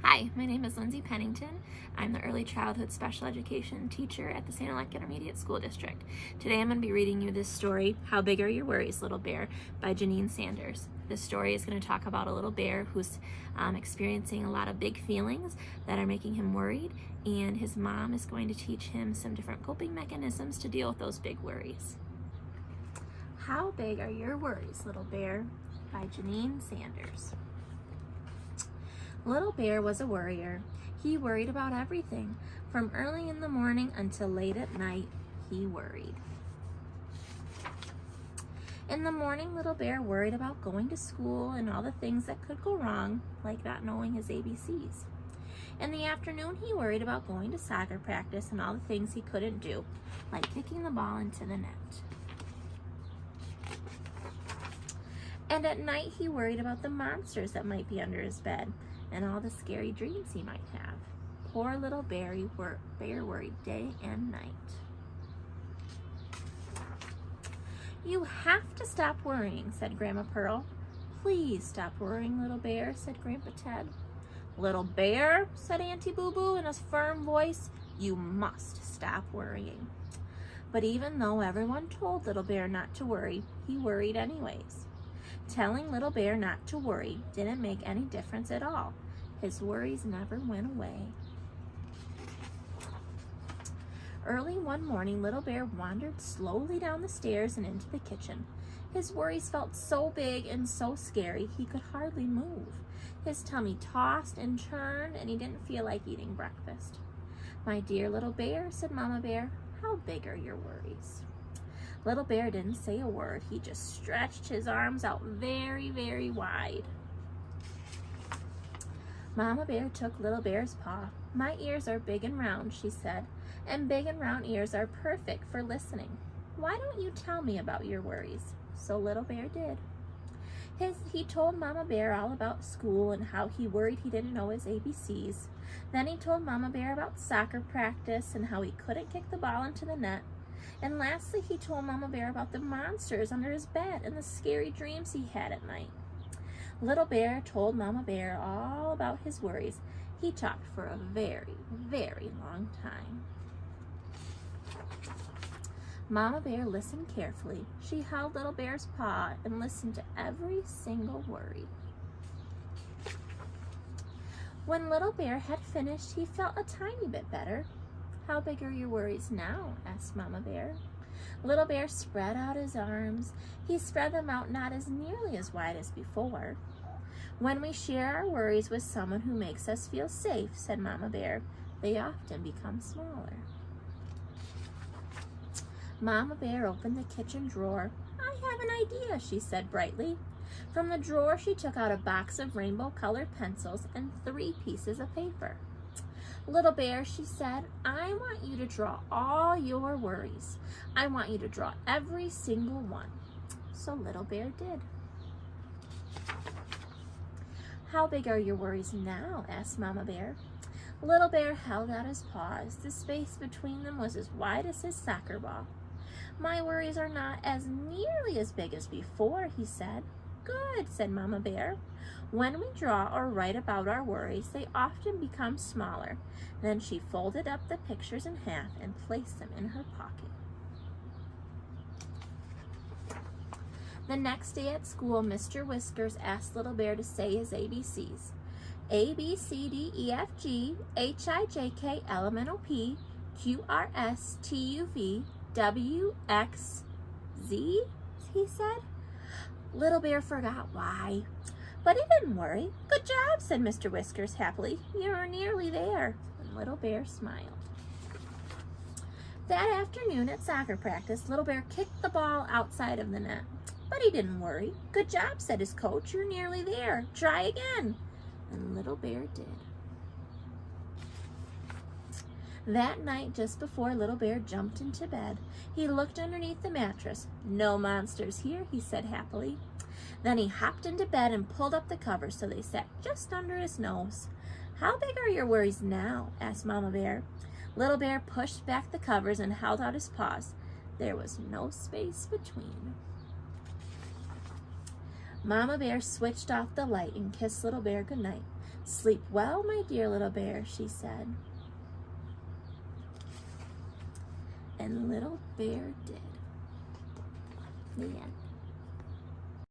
Hi, my name is Lindsay Pennington. I'm the early childhood special education teacher at the St. Elect Intermediate School District. Today I'm going to be reading you this story, How Big Are Your Worries, Little Bear, by Janine Sanders. This story is going to talk about a little bear who's experiencing a lot of big feelings that are making him worried, and his mom is going to teach him some different coping mechanisms to deal with those big worries. How Big Are Your Worries, Little Bear, by Janine Sanders. Little Bear was a worrier. He worried about everything. From early in the morning until late at night, he worried. In the morning, Little Bear worried about going to school and all the things that could go wrong, like not knowing his ABCs. In the afternoon, he worried about going to soccer practice and all the things he couldn't do, like kicking the ball into the net. And at night, he worried about the monsters that might be under his bed and all the scary dreams he might have. Poor little bear worried day and night. You have to stop worrying, said Grandma Pearl. Please stop worrying, Little Bear, said Grandpa Ted. Little Bear, said Auntie Boo Boo in a firm voice, you must stop worrying. But even though everyone told Little Bear not to worry, he worried anyways. Telling Little Bear not to worry didn't make any difference at all. His worries never went away. Early one morning, Little Bear wandered slowly down the stairs and into the kitchen. His worries felt so big and so scary he could hardly move. His tummy tossed and turned and he didn't feel like eating breakfast. My dear Little Bear, said Mama Bear, how big are your worries? Little Bear didn't say a word. He just stretched his arms out very, very wide. Mama Bear took Little Bear's paw. My ears are big and round, she said, and big and round ears are perfect for listening. Why don't you tell me about your worries? So Little Bear did. He told Mama Bear all about school and how he worried he didn't know his ABCs. Then he told Mama Bear about soccer practice and how he couldn't kick the ball into the net. And lastly, he told Mama Bear about the monsters under his bed and the scary dreams he had at night. Little Bear told Mama Bear all about his worries. He talked for a very, very long time. Mama Bear listened carefully. She held Little Bear's paw and listened to every single worry. When Little Bear had finished, he felt a tiny bit better. How big are your worries now? Asked Mama Bear. Little Bear spread out his arms. He spread them out not as nearly as wide as before. When we share our worries with someone who makes us feel safe, said Mama Bear, they often become smaller. Mama Bear opened the kitchen drawer. I have an idea, she said brightly. From the drawer, she took out a box of rainbow-colored pencils and 3 pieces of paper. Little Bear, she said, I want you to draw all your worries. I want you to draw every single one. So Little Bear did. How big are your worries now? Asked Mama Bear. Little Bear held out his paws. The space between them was as wide as his soccer ball. My worries are not as nearly as big as before, he said. Good, said Mama Bear. When we draw or write about our worries, they often become smaller. Then she folded up the pictures in half and placed them in her pocket. The next day at school, Mr. Whiskers asked Little Bear to say his ABCs. A, B, C, D, E, F, G, H, I, J, K, L, M, N, O, P, Q, R, S, T, U, V, W, X, Z, he said. Little Bear forgot why, but he didn't worry. Good job, said Mr. Whiskers happily. You're nearly there. And Little Bear smiled. That afternoon at soccer practice, Little Bear kicked the ball outside of the net, but he didn't worry. Good job, said his coach. You're nearly there. Try again. And Little Bear did. That night, just before Little Bear jumped into bed, he looked underneath the mattress. No monsters here, he said happily. Then he hopped into bed and pulled up the covers so they sat just under his nose. How big are your worries now? Asked Mama Bear. Little Bear pushed back the covers and held out his paws. There was no space between. Mama Bear switched off the light and kissed Little Bear goodnight. Sleep well, my dear little bear, she said. And Little Bear did. The end.